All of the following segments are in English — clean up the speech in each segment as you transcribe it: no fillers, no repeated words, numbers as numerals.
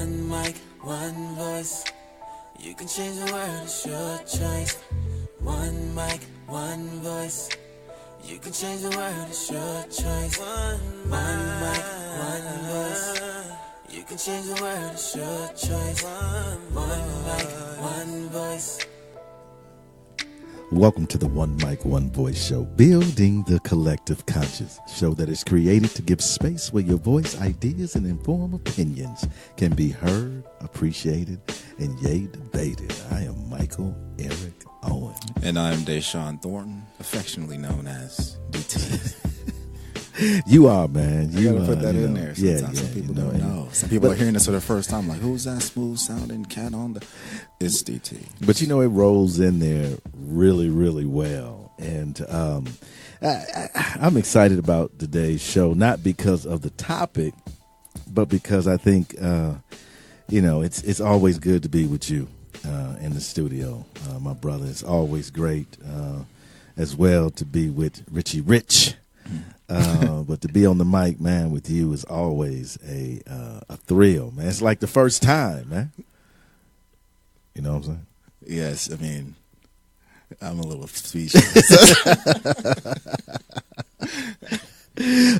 One mic, one voice. You can change the world, it's your choice. One mic, one voice. You can change the world, it's your choice. One mic, one voice. You can change the world, it's your choice. One mic, one voice. Welcome to the One Mic, One Voice show, building the collective conscious show that is created to give space where your voice, ideas, and informed opinions can be heard, appreciated, and yea, debated. I am Michael Eric Owen. And I'm Deshaun Thornton, affectionately known as DT. You are, man. You gotta put that in there. Sometimes some people don't know. And, some people are hearing this for the first time, like, who's that smooth sounding cat on the? It's DT. But you know, it rolls in there really, really well. And I'm excited about today's show, not because of the topic, but because I think, it's always good to be with you in the studio, my brother. It's always great as well to be with Richie Rich. But to be on the mic, man, with you is always a thrill, man. It's like the first time, man. You know what I'm saying? Yes, I mean, I'm a little speechless.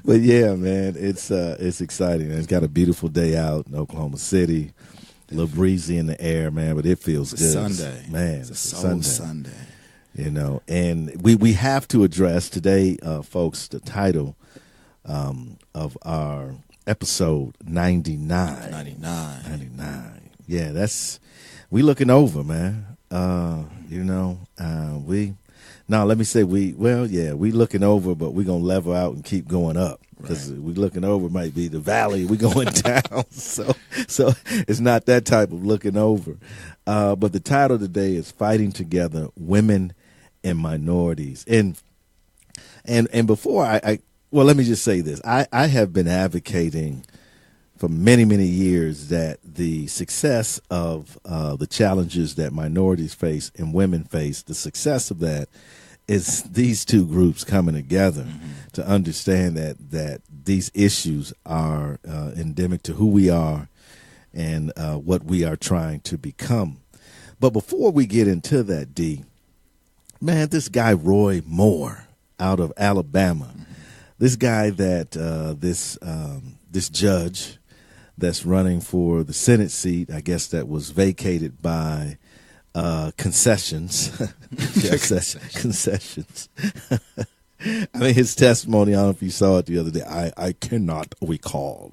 But yeah, man, it's exciting. It's got a beautiful day out in Oklahoma City. A little breezy in the air, man, but it feels good. Sunday, man. It's a Sunday. You know, and we have to address today, folks, the title of our episode 99. 99. Yeah, we looking over, man. We looking over, but we going to level out and keep going up. Because we looking over might be the valley, we going down. So it's not that type of looking over. But the title today is Fighting Together, Women and Minorities. And before let me just say this. I have been advocating for many, many years that the success of the challenges that minorities face and women face, the success of that is these two groups coming together to understand that these issues are endemic to who we are and what we are trying to become. But before we get into that, D, man, this guy Roy Moore out of Alabama, this guy that this judge that's running for the Senate seat, I guess that was vacated by concessions. Concessions. I mean, his testimony, I don't know if you saw it the other day, I cannot recall.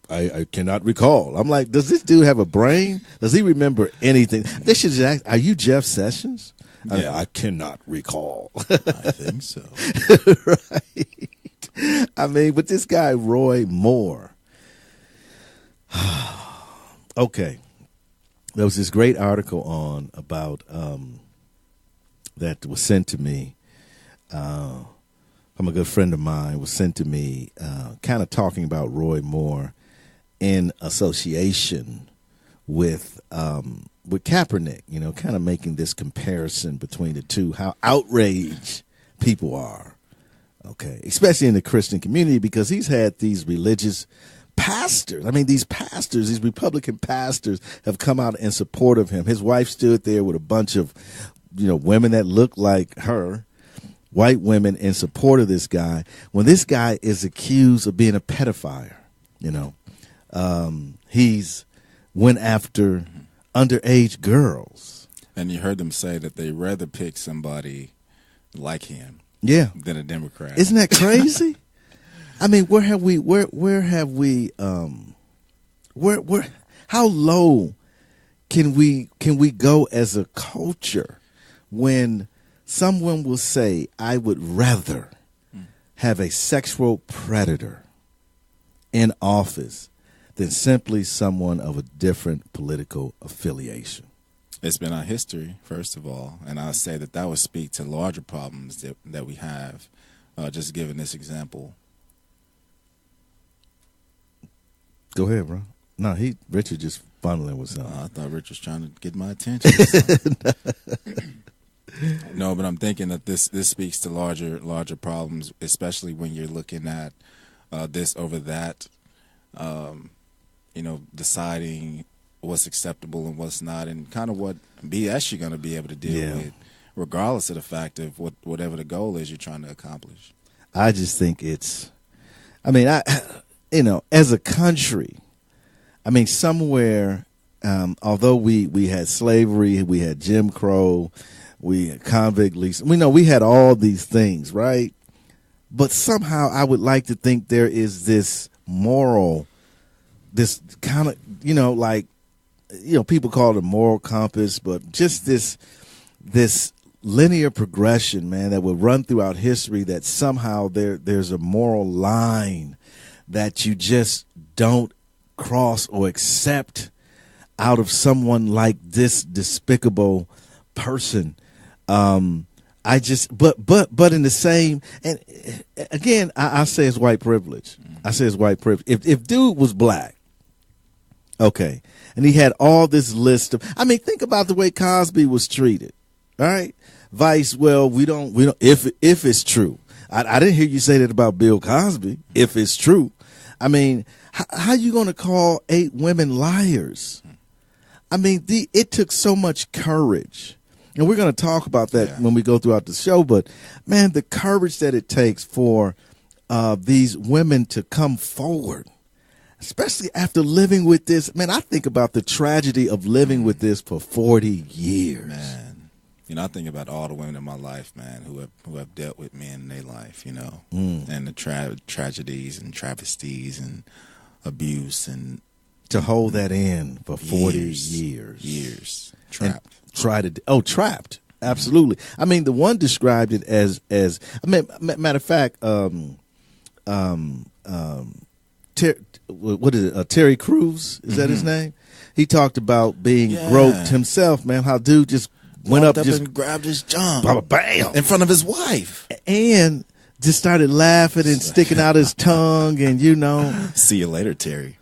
I cannot recall. I'm like, does this dude have a brain? Does he remember anything? They should just ask, are you Jeff Sessions? Yeah. I cannot recall. I think so. Right. I mean, but this guy, Roy Moore. Okay. There was this great article on about that was sent to me from a good friend of mine. It was sent to me kind of talking about Roy Moore in association with Kaepernick, kind of making this comparison between the two, how outraged people are, okay, especially in the Christian community, because he's had these religious pastors. I mean, these Republican pastors have come out in support of him. His wife stood there with a bunch of, women that look like her, white women, in support of this guy. When this guy is accused of being a pedophile, he's went after underage girls. And you heard them say that they'd rather pick somebody like him than a Democrat. Isn't that crazy? I mean, how low can we go as a culture when someone will say, I would rather have a sexual predator in office than simply someone of a different political affiliation? It's been our history, first of all, and I say that would speak to larger problems that we have. Just giving this example. Go ahead, bro. No, Richard just funneling with something. I thought Richard was trying to get my attention. No, but I'm thinking that this speaks to larger problems, especially when you're looking at this over that. deciding what's acceptable and what's not, and kind of what BS you're going to be able to deal with, regardless of the fact of whatever the goal is you're trying to accomplish. I just think as a country, somewhere, although we had slavery, we had Jim Crow, we had convict lease, we had all these things, right? But somehow I would like to think there is this moral, this kind of, people call it a moral compass, but just this linear progression, man, that will run throughout history, that somehow there's a moral line that you just don't cross or accept out of someone like this despicable person. But in the same, and again, I say it's white privilege. I say it's white privilege. If dude was black, okay, and he had all this list of, think about the way Cosby was treated. All right, Vice. Well, we don't. If it's true, I didn't hear you say that about Bill Cosby. If it's true, how you going to call 8 women liars? It took so much courage. And we're going to talk about that when we go throughout the show. But, man, the courage that it takes for these women to come forward, especially after living with this. Man, I think about the tragedy of living with this for 40 years. Man, I think about all the women in my life, man, who have dealt with men in their life, and the tragedies and travesties and abuse, and to hold that in for 40 years. Trapped. Trapped. Absolutely. The one described it as matter of fact, Terry Crews, is that his name? He talked about being groped himself, man. How dude just went up and grabbed his junk, bam, in front of his wife, and just started laughing and sticking out his tongue, and see you later, Terry.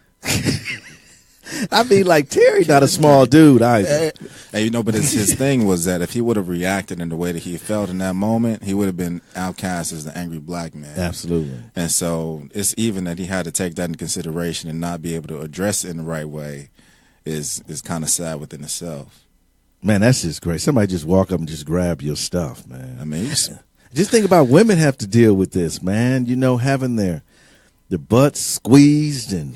Terry not a small dude either. But his thing was that if he would have reacted in the way that he felt in that moment, he would have been outcast as the angry black man. Absolutely. And so it's even that he had to take that into consideration and not be able to address it in the right way is kind of sad within itself. Man, that's just great. Somebody just walk up and just grab your stuff, man. Just think about women have to deal with this, man. Having their butts squeezed and,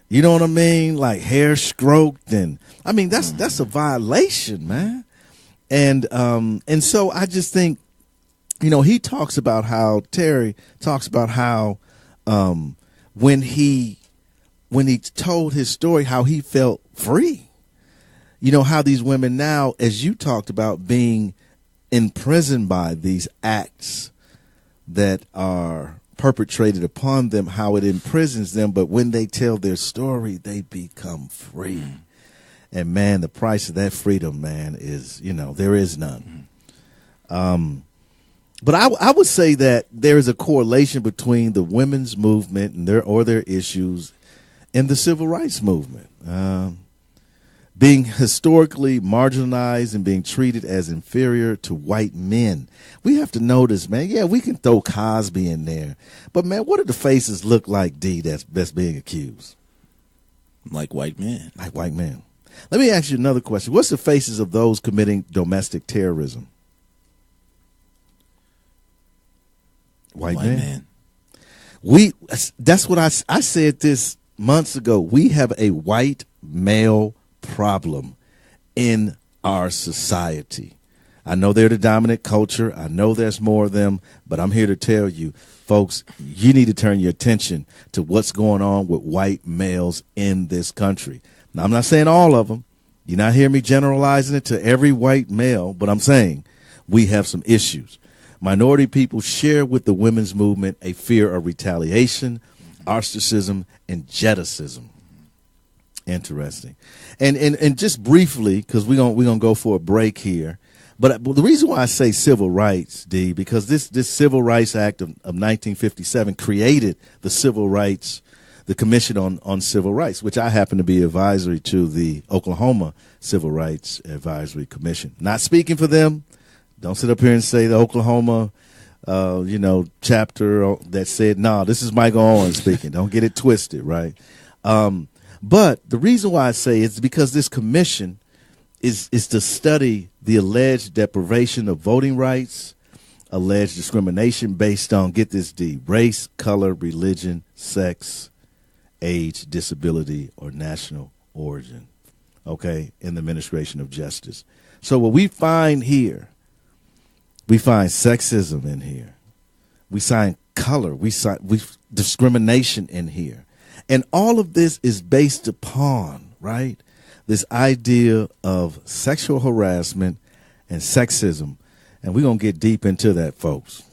you know what I mean? Like hair stroked, and that's a violation, man. And so I just think, he talks about how Terry talks about how when he told his story, how he felt free. How these women now, as you talked about, being imprisoned by these acts that are perpetrated upon them, how it imprisons them, but when they tell their story, they become free. And man, the price of that freedom, man, is, there is none. But I would say that there is a correlation between the women's movement and their issues and the civil rights movement. Being historically marginalized and being treated as inferior to white men. We have to notice, man, we can throw Cosby in there. But, man, what do the faces look like, D, that's being accused? Like white men. Like white men. Let me ask you another question. What's the faces of those committing domestic terrorism? White men. That's what I said this months ago. We have a white male problem in our society. I know they're the dominant culture. I know there's more of them, but I'm here to tell you, folks, you need to turn your attention to what's going on with white males in this country. Now, I'm not saying all of them. You're not hearing me generalizing it to every white male, but I'm saying we have some issues. Minority people share with the women's movement a fear of retaliation, ostracism, and jettacism. Interesting. And just briefly, because we're gonna go for a break here, but the reason why I say civil rights, D, because this Civil Rights Act of 1957 created the Commission on Civil Rights, which I happen to be advisory to the Oklahoma Civil Rights Advisory Commission. Not speaking for them. Don't sit up here and say the Oklahoma chapter that said, no, this is Michael Owens speaking. Don't get it twisted, right? But the reason why I say it's because this commission is to study the alleged deprivation of voting rights, alleged discrimination based on, get this D, race, color, religion, sex, age, disability, or national origin, okay, in the administration of justice. So what we find here, we find sexism in here. We find color. We discrimination in here. And all of this is based upon, right, this idea of sexual harassment and sexism. And we're going to get deep into that, folks.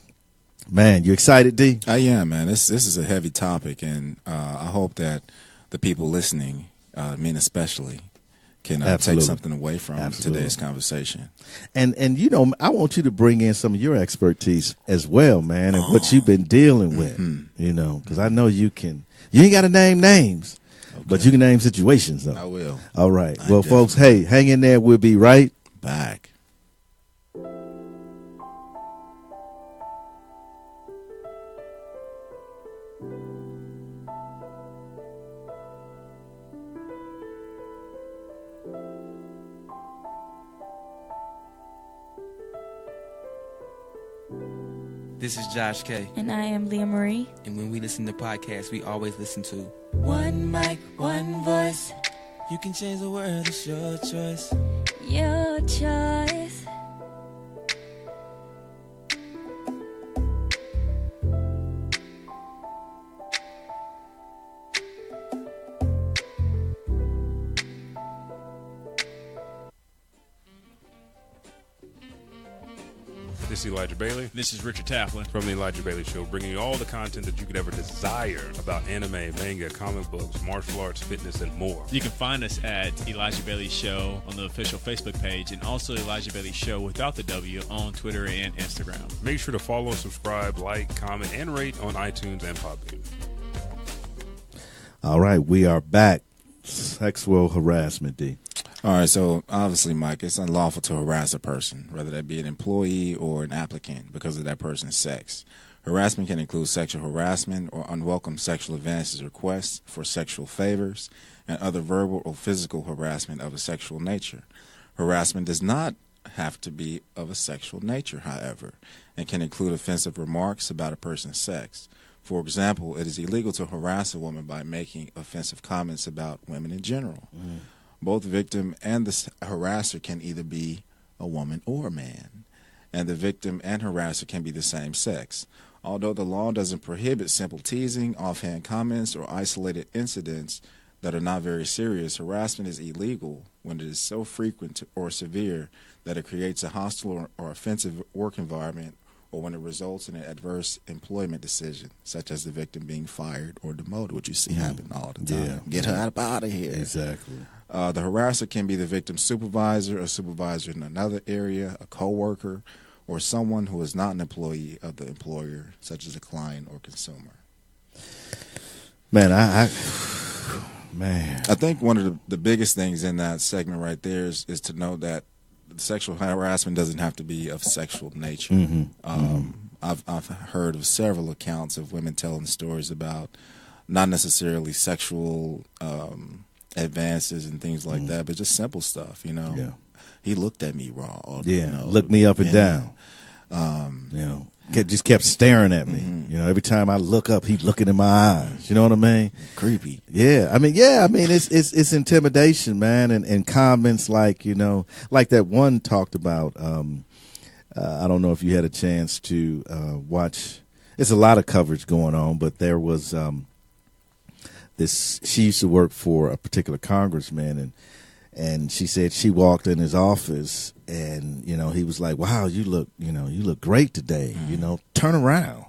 Man, you excited, D? I am, man. This is a heavy topic, and I hope that the people listening, men especially, can take something away from today's conversation. And you know, I want you to bring in some of your expertise as well, man, and what you've been dealing with, you know, because I know you can. You ain't got to name names, but you can name situations, though. I will. All right. Well, folks, hey, hang in there. We'll be right back. This is Josh K. And I am Leah Marie. And when we listen to podcasts, we always listen to One Mic, One Voice. You can change the world, it's your choice. Your choice. This is Elijah Bailey. This is Richard Taplin From The Elijah Bailey Show, bringing you all the content that you could ever desire about anime, manga, comic books, martial arts, fitness, and more. You can find us at Elijah Bailey Show on the official Facebook page, and also Elijah Bailey Show without the W on Twitter and Instagram. Make sure to follow, subscribe, like, comment, and rate on iTunes and Podbean. All right, we are back. Sexual harassment, D. All right, so obviously, Mike, it's unlawful to harass a person, whether that be an employee or an applicant, because of that person's sex. Harassment can include sexual harassment or unwelcome sexual advances, requests for sexual favors, and other verbal or physical harassment of a sexual nature. Harassment does not have to be of a sexual nature, however, and can include offensive remarks about a person's sex. For example, it is illegal to harass a woman by making offensive comments about women in general. Both victim and the harasser can either be a woman or a man, and the victim and harasser can be the same sex. Although the law doesn't prohibit simple teasing, offhand comments, or isolated incidents that are not very serious, harassment is illegal when it is so frequent or severe that it creates a hostile or offensive work environment, or when it results in an adverse employment decision, such as the victim being fired or demoted, which you see happen all the time. Yeah. Get her out of here. Exactly. The harasser can be the victim's supervisor, a supervisor in another area, a coworker, or someone who is not an employee of the employer, such as a client or consumer. Man, I think one of the biggest things in that segment right there is to know that sexual harassment doesn't have to be of sexual nature. I've heard of several accounts of women telling stories about not necessarily sexual advances and things like that, but just simple stuff, you know. Yeah. He looked at me wrong. Or, yeah, you know, looked me up and down. You know, just kept staring at me. You know, every time I look up, he's looking in my eyes. You know what I mean? Creepy. Yeah, I mean, it's intimidation, man, and comments like, you know, like that one talked about. I don't know if you had a chance to watch. It's a lot of coverage going on, but there was this. She used to work for a particular congressman, and she said she walked in his office, and you know, he was like, "Wow, you look great today. You know, turn around."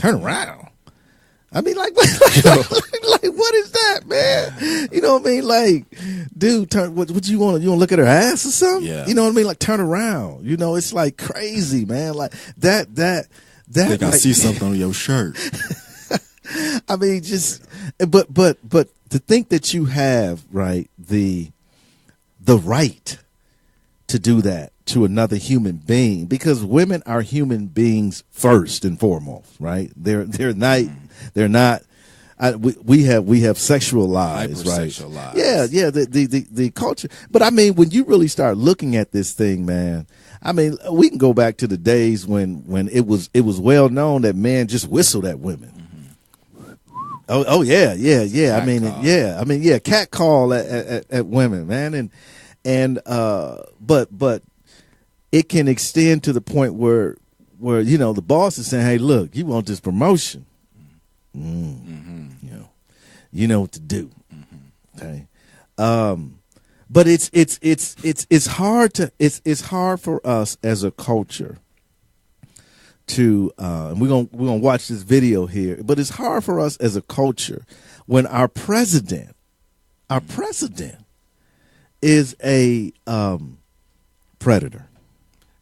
I mean, like what is that, man? You know what I mean? Like, dude, turn. What you want? You want to look at her ass or something? Yeah. You know what I mean? Like, turn around. You know, it's like crazy, man. Like that. I think I see something on your shirt. I mean, but to think that you have, right, the right to do that to another human being, because women are human beings first and foremost, right? They're not. we have sexualized, right? Hypersexualized. Yeah. The culture. But I mean, when you really start looking at this thing, man, I mean, we can go back to the days when it was well known that men just whistled at women. Oh yeah. I mean, cat call at women, man, but it can extend to the point where the boss is saying, "Hey, look, you want this promotion? You know what to do." Okay, but it's hard for us as a culture to and we're gonna watch this video here, but it's hard for us as a culture when our president is a predator.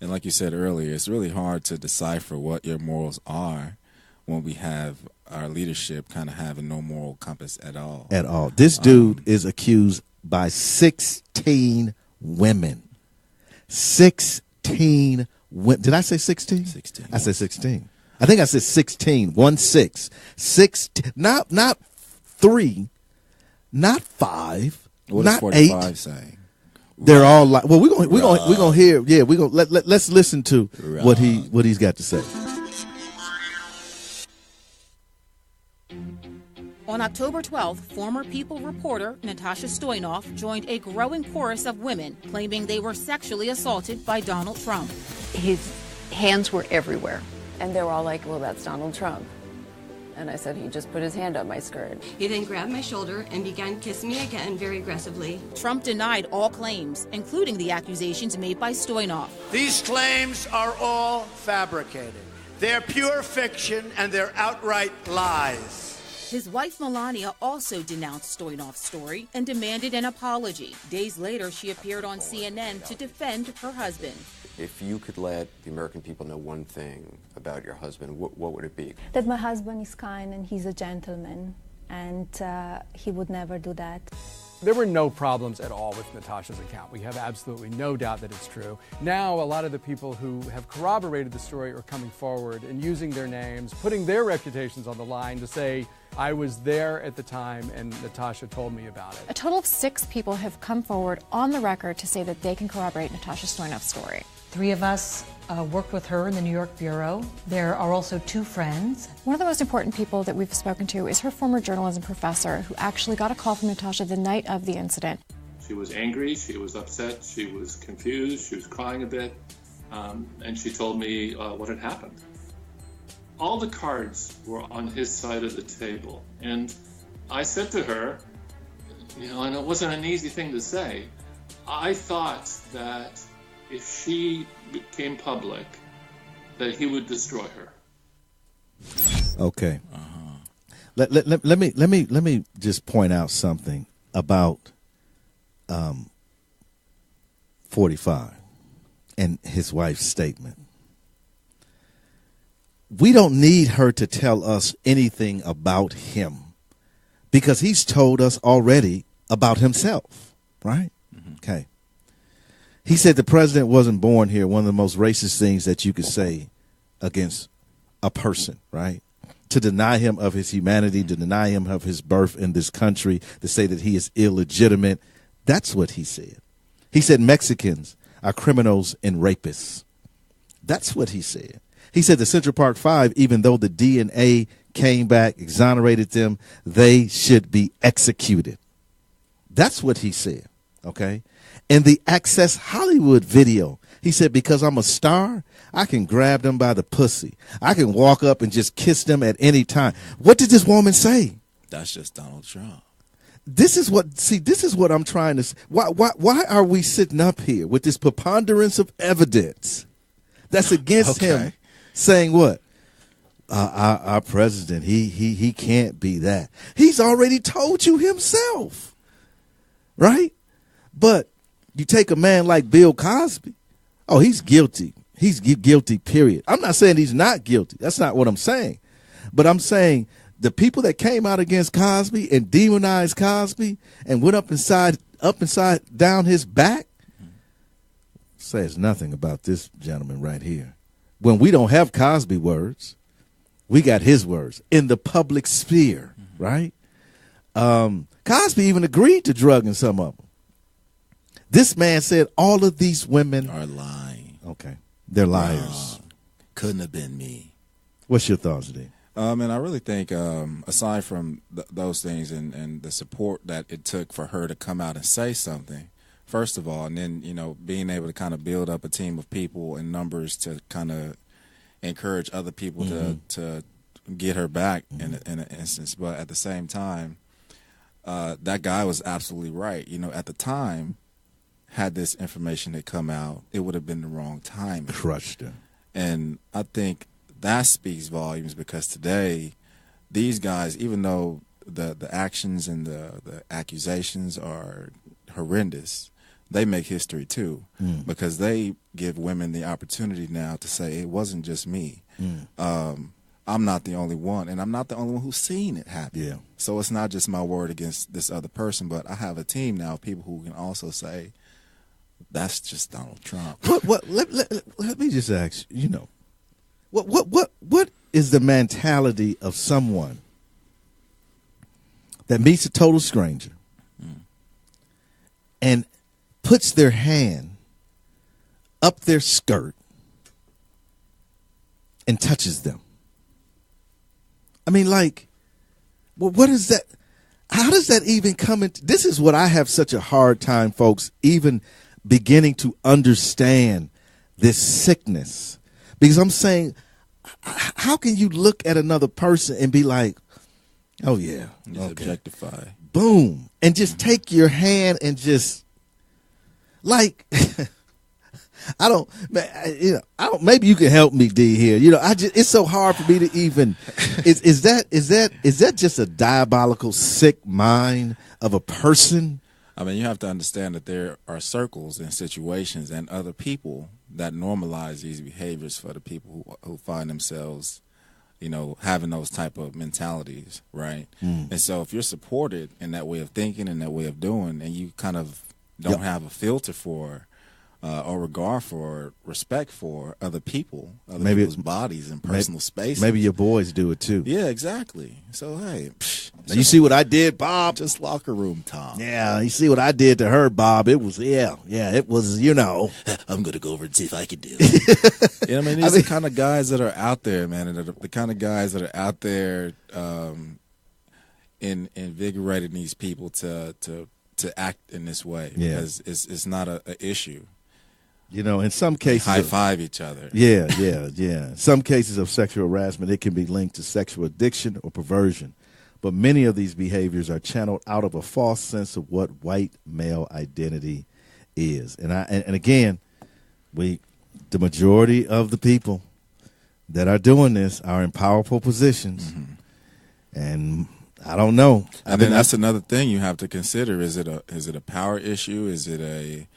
And like you said earlier, it's really hard to decipher what your morals are when we have our leadership kind of having no moral compass at all. This dude is accused by 16 women. 16 women. Did I say 16? 16. I said 16. I think I said 16. 1-6. 16. Not 3. Not 5. What not is 45 8. saying? They're all like. Well, we're gonna hear. Yeah, we're gonna let's listen to what he's got to say. On October 12th, former People reporter Natasha Stoynoff joined a growing chorus of women claiming they were sexually assaulted by Donald Trump. His hands were everywhere. And they were all like, well, that's Donald Trump. And I said, he just put his hand up my skirt. He then grabbed my shoulder and began kissing me again very aggressively. Trump denied all claims, including the accusations made by Stoynoff. These claims are all fabricated. They're pure fiction and they're outright lies. His wife Melania also denounced Stoynoff's story and demanded an apology. Days later, she appeared on CNN to defend her husband. If you could let the American people know one thing about your husband, what would it be? That my husband is kind and he's a gentleman, and he would never do that. There were no problems at all with Natasha's account. We have absolutely no doubt that it's true. Now, a lot of the people who have corroborated the story are coming forward and using their names, putting their reputations on the line to say, I was there at the time and Natasha told me about it. A total of 6 people have come forward on the record to say that they can corroborate Natasha Stoynoff's story. 3 of us worked with her in the New York Bureau. There are also 2 friends. One of the most important people that we've spoken to is her former journalism professor, who actually got a call from Natasha the night of the incident. She was angry, she was upset, she was confused, she was crying a bit, and she told me what had happened. All the cards were on his side of the table, and I said to her, and it wasn't an easy thing to say, I thought that if she became public, that he would destroy her. Okay. Let me just point out something about 45 and his wife's statement. We don't need her to tell us anything about him because he's told us already about himself, right? Okay. He said the president wasn't born here, one of the most racist things that you could say against a person, right? To deny him of his humanity, to deny him of his birth in this country, to say that he is illegitimate. That's what he said. He said Mexicans are criminals and rapists. That's what he said. He said the Central Park 5, even though the DNA came back, exonerated them, they should be executed. That's what he said, okay? In the Access Hollywood video, he said, because I'm a star, I can grab them by the pussy. I can walk up and just kiss them at any time. What did this woman say? That's just Donald Trump. This is what I'm trying to say. Why are we sitting up here with this preponderance of evidence that's against him saying what? Our president, he can't be that. He's already told you himself, right? But you take a man like Bill Cosby. Oh, he's guilty. He's guilty, period. I'm not saying he's not guilty. That's not what I'm saying. But I'm saying the people that came out against Cosby and demonized Cosby and went up inside down his back says nothing about this gentleman right here. When we don't have Cosby words, we got his words in the public sphere, right? Cosby even agreed to drugging some of them. This man said all of these women are lying. Okay. They're liars. Wrong. Couldn't have been me. What's your thoughts, D? And I really think, aside from those things and the support that it took for her to come out and say something, first of all, and then, you know, being able to kind of build up a team of people in numbers to kind of encourage other people to get her back in an instance. But at the same time, that guy was absolutely right. You know, at the time, had this information had come out, it would have been the wrong time. Crushed her. And I think that speaks volumes, because today, these guys, even though the actions and the accusations are horrendous, they make history too, because they give women the opportunity now to say, it wasn't just me. I'm not the only one, and I'm not the only one who's seen it happen. Yeah. So it's not just my word against this other person, but I have a team now of people who can also say, that's just Donald Trump. Let me just ask you, what is the mentality of someone that meets a total stranger and puts their hand up their skirt and touches them? I mean, like, what is that? How does that even come into? This is what I have such a hard time, folks, even beginning to understand this sickness. Because I'm saying, how can you look at another person and be like, oh, yeah, just objectify. Boom. And just take your hand and just, like, maybe you can help me, D, here. It's so hard for me to even, is that just a diabolical, sick mind of a person? I mean, you have to understand that there are circles and situations and other people that normalize these behaviors for the people who find themselves, having those type of mentalities, right? And so if you're supported in that way of thinking and that way of doing, and you kind of don't have a filter for or regard for, respect for other people, people's bodies and personal spaces. Maybe your boys do it too. Yeah, exactly. So, hey. Now, you see what I did, Bob? Just locker room talk. Yeah, you see what I did to her, Bob? It was, it was, I'm going to go over and see if I can do it. I mean, these are the kind of guys that are out there, man, and the kind of guys that are out there invigorating these people to act in this way. Yeah. Because it's not an issue. In some cases, high five each other. Yeah. In some cases of sexual harassment, it can be linked to sexual addiction or perversion. But many of these behaviors are channeled out of a false sense of what white male identity is. And again, the majority of the people that are doing this are in powerful positions. And I don't know. And then that's another thing you have to consider. Is it a power issue? Is it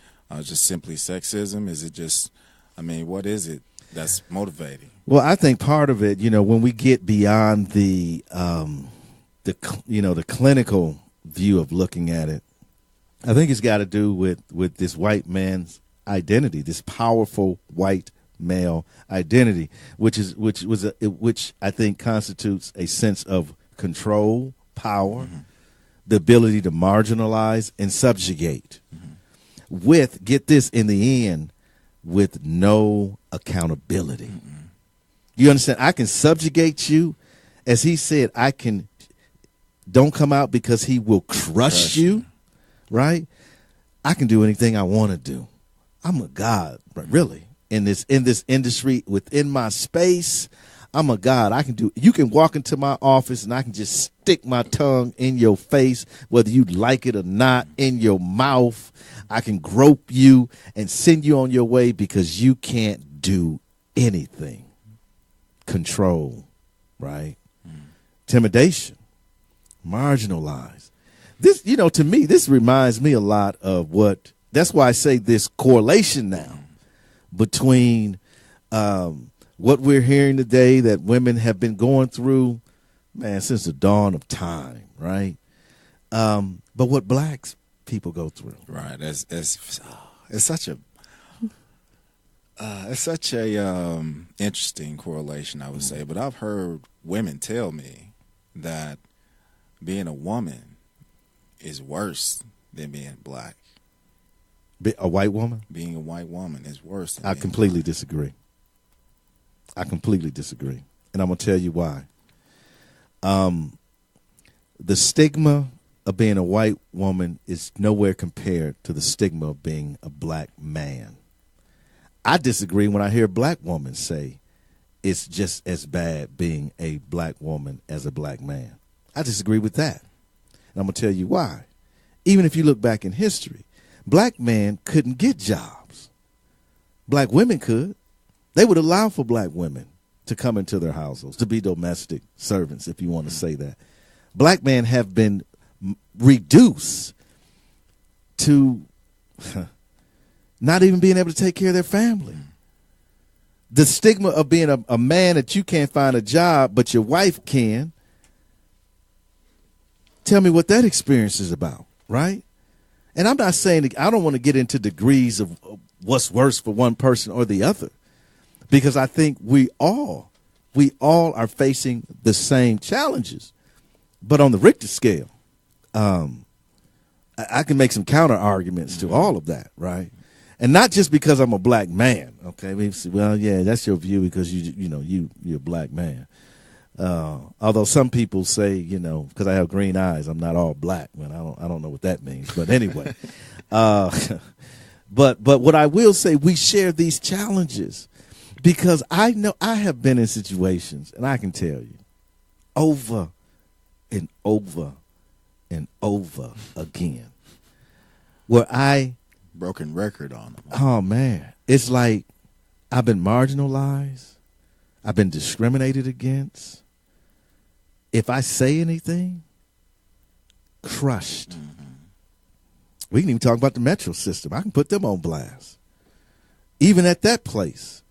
just simply sexism? Is it just, what is it that's motivating? Well, I think part of it, when we get beyond the clinical view of looking at it, I think it's got to do with this white man's identity, this powerful white male identity, which I think constitutes a sense of control, power, the ability to marginalize and subjugate. With, get this, in the end, with no accountability. You understand? I can subjugate you. As he said, don't come out because he will crush you, right? I can do anything I want to do. I'm a god, really, in this industry, within my space. I'm a god. You can walk into my office and I can just stick my tongue in your face, whether you like it or not, in your mouth. I can grope you and send you on your way because you can't do anything. Control, right? Intimidation, marginalized. This, to me, this reminds me a lot of that's why I say this correlation now between what we're hearing today that women have been going through, man, since the dawn of time, right? But what blacks people go through, right? It's such a interesting correlation, I would say. But I've heard women tell me that being a woman is worse than being black. A white woman? Being a white woman is worse than I completely disagree. I completely disagree. And I'm going to tell you why. The stigma of being a white woman is nowhere compared to the stigma of being a black man. I disagree when I hear a black woman say it's just as bad being a black woman as a black man. I disagree with that. And I'm going to tell you why. Even if you look back in history, black men couldn't get jobs. Black women could. They would allow for black women to come into their households, to be domestic servants, if you want to say that. Black men have been reduced to not even being able to take care of their family. The stigma of being a man that you can't find a job, but your wife can. Tell me what that experience is about, right? And I'm not saying I don't want to get into degrees of what's worse for one person or the other, because I think we all are facing the same challenges, but on the Richter scale. I can make some counter arguments to all of that, right? And not just because I'm a black man. Okay, well, yeah, that's your view because you're a black man. Although some people say, because I have green eyes, I'm not all black. Man, I don't know what that means. But anyway, but what I will say, we share these challenges because I know I have been in situations, and I can tell you, over and over and over again, where I broken record on them. Oh man, it's like I've been marginalized, I've been discriminated against. If I say anything, crushed. We can even talk about the metro system. I can put them on blast. Even at that place,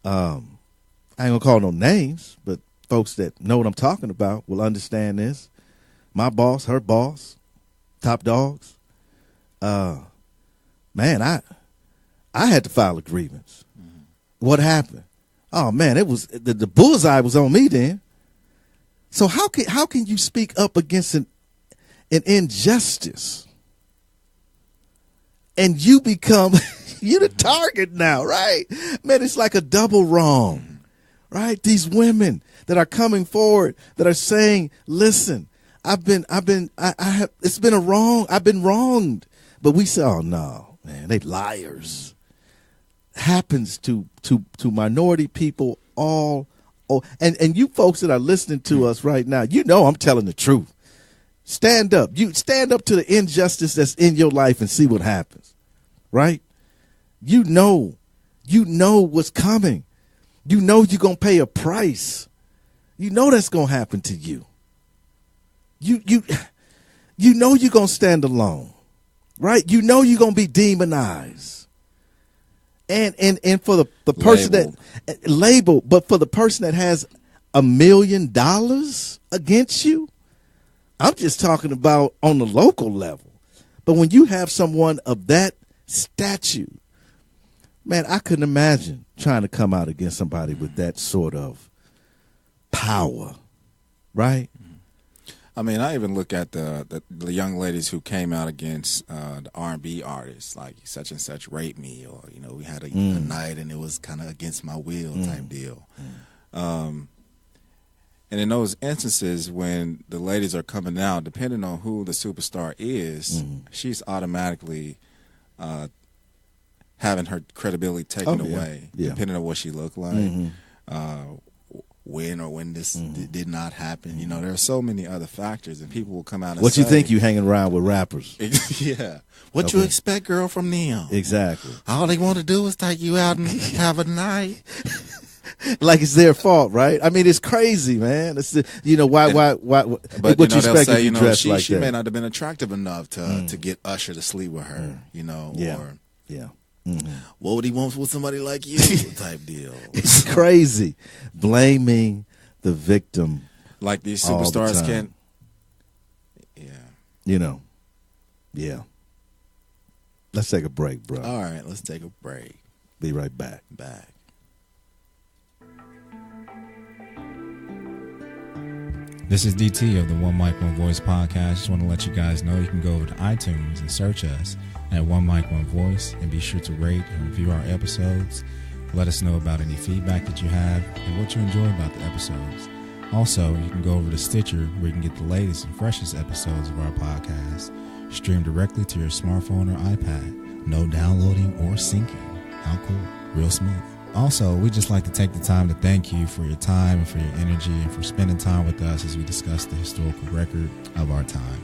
I ain't gonna call no names, but folks that know what I'm talking about will understand this. My boss, her boss, top dogs. Man, I had to file a grievance. What happened? Oh man, it was the bullseye was on me then. So how can you speak up against an injustice and you become you the target now, right? Man, it's like a double wrong, right? These women that are coming forward that are saying, "Listen, I've been wronged," but we say, "Oh no, man, they liars." Happens to minority people all. Oh, and you folks that are listening to us right now, I'm telling the truth. Stand up. You stand up to the injustice that's in your life and see what happens, right? You know what's coming. You know you're going to pay a price. You know that's going to happen to you. You know you're going to stand alone, right? You know you're going to be demonized. And for the person that labeled, but for the person that has $1 million against you, I'm just talking about on the local level. But when you have someone of that stature, man, I couldn't imagine trying to come out against somebody with that sort of power, right? I mean, I even look at the young ladies who came out against the R&B artists, like such and such raped me, or we had a night and it was kind of against my will type deal. And in those instances, when the ladies are coming out, depending on who the superstar is, she's automatically having her credibility taken away, depending on what she looked like. When this did not happen. There are so many other factors, and people will come out and what say, you think you hanging around with rappers. Yeah. What you expect, girl, from them? Exactly. All they want to do is take you out and have a night. Like it's their fault, right? I mean, it's crazy, man. It's why But what you they'll expect say, if you dress she like that? may not have been attractive enough to get Usher to sleep with her, What would he want with somebody like you type deal? It's crazy. Blaming the victim. Like these superstars can't. Yeah. Let's take a break, bro. All right, let's take a break. Be right back. This is DT of the One Mic, One Voice podcast. Just want to let you guys know you can go over to iTunes and search us at One Mic, One Voice, and be sure to rate and review our episodes. Let us know about any feedback that you have and what you enjoy about the episodes. Also, you can go over to Stitcher where you can get the latest and freshest episodes of our podcast streamed directly to your smartphone or iPad. No downloading or syncing. How cool. Real smooth. Also, we'd just like to take the time to thank you for your time and for your energy and for spending time with us as we discuss the historical record of our time.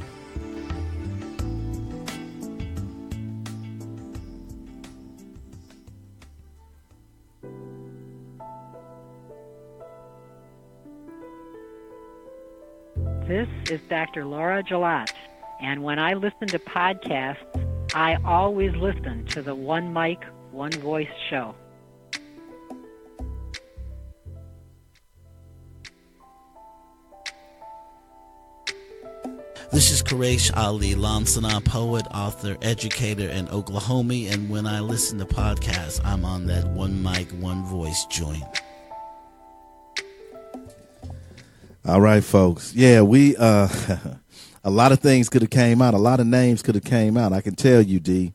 This is Dr. Laura Gillette, and when I listen to podcasts, I always listen to the One Mic, One Voice show. This is Quraysh Ali, Lansana, poet, author, educator, and Oklahoma, and when I listen to podcasts, I'm on that One Mic, One Voice joint. All right, folks. Yeah, we a lot of things could have came out. A lot of names could have came out. I can tell you, D,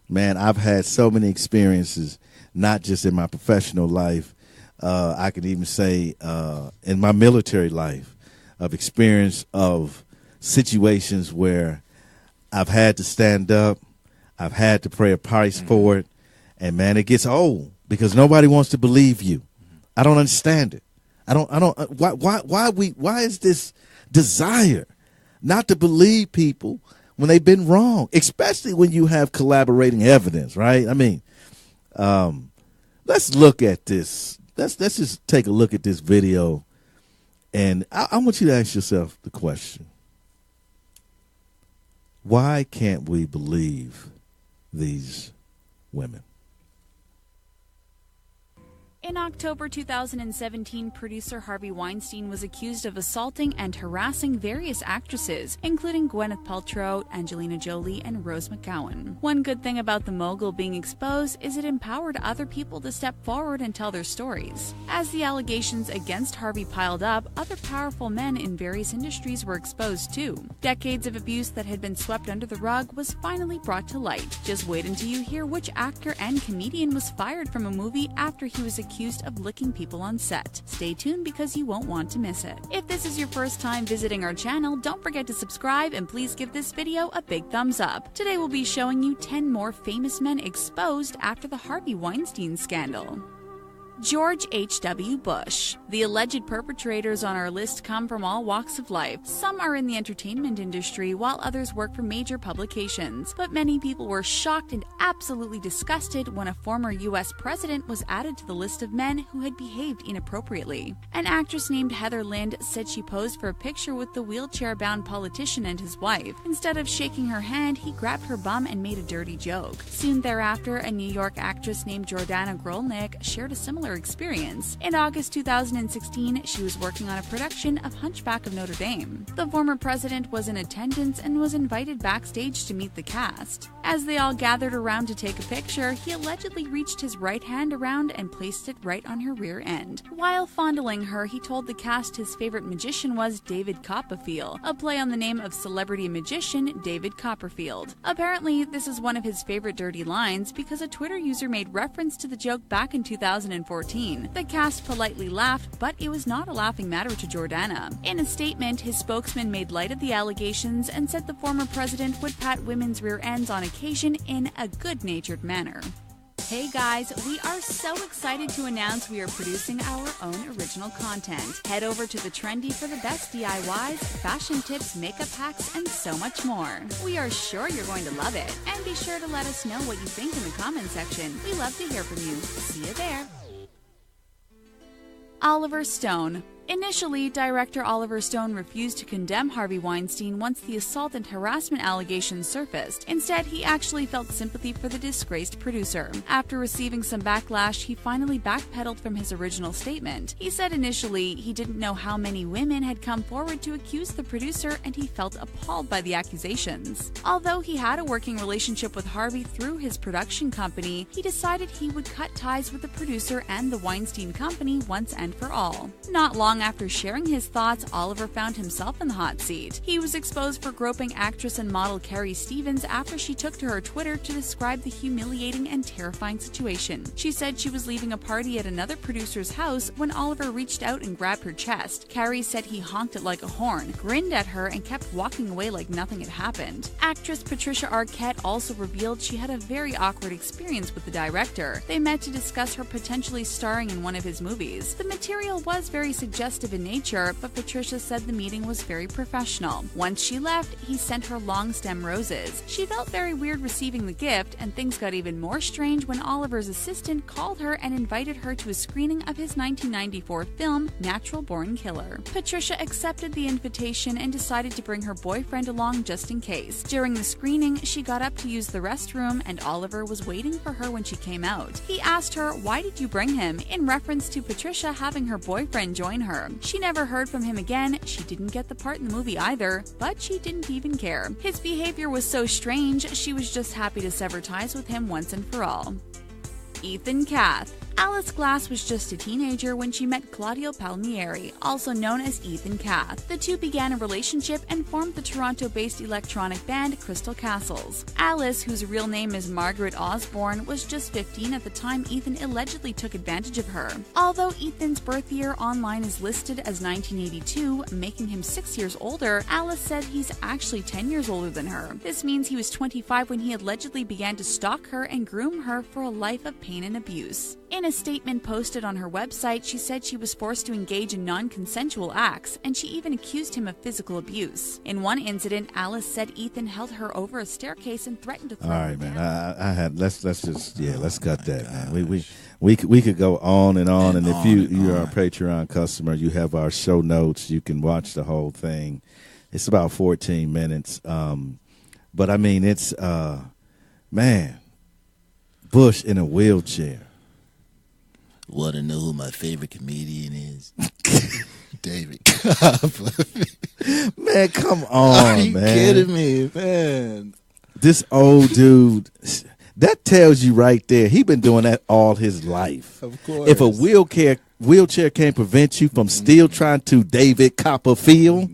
man, I've had so many experiences, not just in my professional life. I can even say in my military life, of experience of situations where I've had to stand up, I've had to pay a price for it, and man, it gets old because nobody wants to believe you. I don't understand it. Why is this desire not to believe people when they've been wrong, especially when you have collaborating evidence, right? I mean, let's look at this. Let's just take a look at this video, and I want you to ask yourself the question: why can't we believe these women? In October 2017, producer Harvey Weinstein was accused of assaulting and harassing various actresses, including Gwyneth Paltrow, Angelina Jolie, and Rose McGowan. One good thing about the mogul being exposed is it empowered other people to step forward and tell their stories. As the allegations against Harvey piled up, other powerful men in various industries were exposed too. Decades of abuse that had been swept under the rug was finally brought to light. Just wait until you hear which actor and comedian was fired from a movie after he was accused of licking people on set. Stay tuned because you won't want to miss it. If this is your first time visiting our channel, don't forget to subscribe and please give this video a big thumbs up. Today we'll be showing you 10 more famous men exposed after the Harvey Weinstein scandal. George H.W. Bush. The alleged perpetrators on our list come from all walks of life. Some are in the entertainment industry, while others work for major publications. But many people were shocked and absolutely disgusted when a former U.S. president was added to the list of men who had behaved inappropriately. An actress named Heather Lind said she posed for a picture with the wheelchair-bound politician and his wife. Instead of shaking her hand, he grabbed her bum and made a dirty joke. Soon thereafter, a New York actress named Jordana Grolnick shared a similar experience. In August 2016, she was working on a production of Hunchback of Notre Dame. The former president was in attendance and was invited backstage to meet the cast. As they all gathered around to take a picture, he allegedly reached his right hand around and placed it right on her rear end. While fondling her, he told the cast his favorite magician was David Copperfield, a play on the name of celebrity magician David Copperfield. Apparently, this is one of his favorite dirty lines because a Twitter user made reference to the joke back in 2014. The cast politely laughed, but it was not a laughing matter to Jordana. In a statement, his spokesman made light of the allegations and said the former president would pat women's rear ends on occasion in a good-natured manner. Hey guys, we are so excited to announce we are producing our own original content. Head over to The Trendy for the best DIYs, fashion tips, makeup hacks, and so much more. We are sure you're going to love it. And be sure to let us know what you think in the comment section. We love to hear from you. See you there. Oliver Stone. Initially, director Oliver Stone refused to condemn Harvey Weinstein once the assault and harassment allegations surfaced. Instead, he actually felt sympathy for the disgraced producer. After receiving some backlash, he finally backpedaled from his original statement. He said initially he didn't know how many women had come forward to accuse the producer, and he felt appalled by the accusations. Although he had a working relationship with Harvey through his production company, he decided he would cut ties with the producer and the Weinstein Company once and for all. Not long long after sharing his thoughts, Oliver found himself in the hot seat. He was exposed for groping actress and model Carrie Stevens after she took to her Twitter to describe the humiliating and terrifying situation. She said she was leaving a party at another producer's house when Oliver reached out and grabbed her chest. Carrie said he honked it like a horn, grinned at her, and kept walking away like nothing had happened. Actress Patricia Arquette also revealed she had a very awkward experience with the director. They met to discuss her potentially starring in one of his movies. The material was very suggestive in nature, but Patricia said the meeting was very professional. Once she left, he sent her long stem roses. She felt very weird receiving the gift, and things got even more strange when Oliver's assistant called her and invited her to a screening of his 1994 film, Natural Born Killer. Patricia accepted the invitation and decided to bring her boyfriend along just in case. During the screening, she got up to use the restroom, and Oliver was waiting for her when she came out. He asked her, "Why did you bring him?" in reference to Patricia having her boyfriend join her. She never heard from him again. She didn't get the part in the movie either, but she didn't even care. His behavior was so strange, she was just happy to sever ties with him once and for all. Ethan Kath. Alice Glass was just a teenager when she met Claudio Palmieri, also known as Ethan Kath. The two began a relationship and formed the Toronto-based electronic band Crystal Castles. Alice, whose real name is Margaret Osborne, was just 15 at the time Ethan allegedly took advantage of her. Although Ethan's birth year online is listed as 1982, making him 6 years older, Alice said he's actually 10 years older than her. This means he was 25 when he allegedly began to stalk her and groom her for a life of pain and abuse. In a statement posted on her website, she said she was forced to engage in non-consensual acts, and she even accused him of physical abuse. In one incident, Alice said Ethan held her over a staircase and threatened to throw her down. I had let's cut that, man. We could go on, and if you're our Patreon customer, you have our show notes. You can watch the whole thing. It's about 14 minutes. But I mean, it's man, Bush in a wheelchair. Want to know who my favorite comedian is? David. Man, come on, Are you man. kidding me, man? This old dude, that tells you right there, he been doing that all his life. Of course. If a wheelchair can't prevent you from still trying to David Copperfield,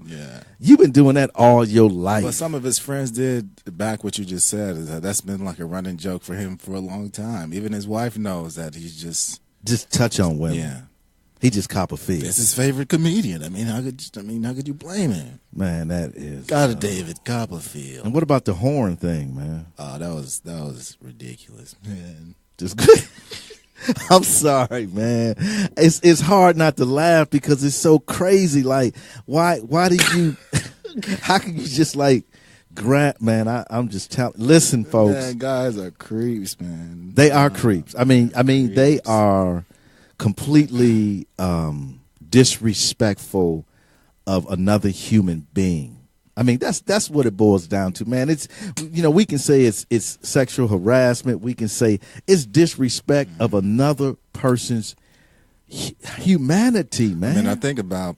you've been doing that all your life. But some of his friends did back what you just said. That's been like a running joke for him for a long time. Even his wife knows that he's just touch on women. Yeah. He just Copperfield. It's his favorite comedian. I mean, how could you blame him? Man, that is Got a David Copperfield. And what about the horn thing, man? Oh, that was ridiculous, man. Just good. I'm sorry, man. It's hard not to laugh because it's so crazy. Like, why did you? How can you just like grab? Man, I'm just telling. Listen, folks. Man, guys are creeps, man. They are creeps. I mean, they are completely disrespectful of another human being. I mean, that's what it boils down to, man. It's, we can say it's sexual harassment. We can say it's disrespect of another person's humanity, man. I mean, I think about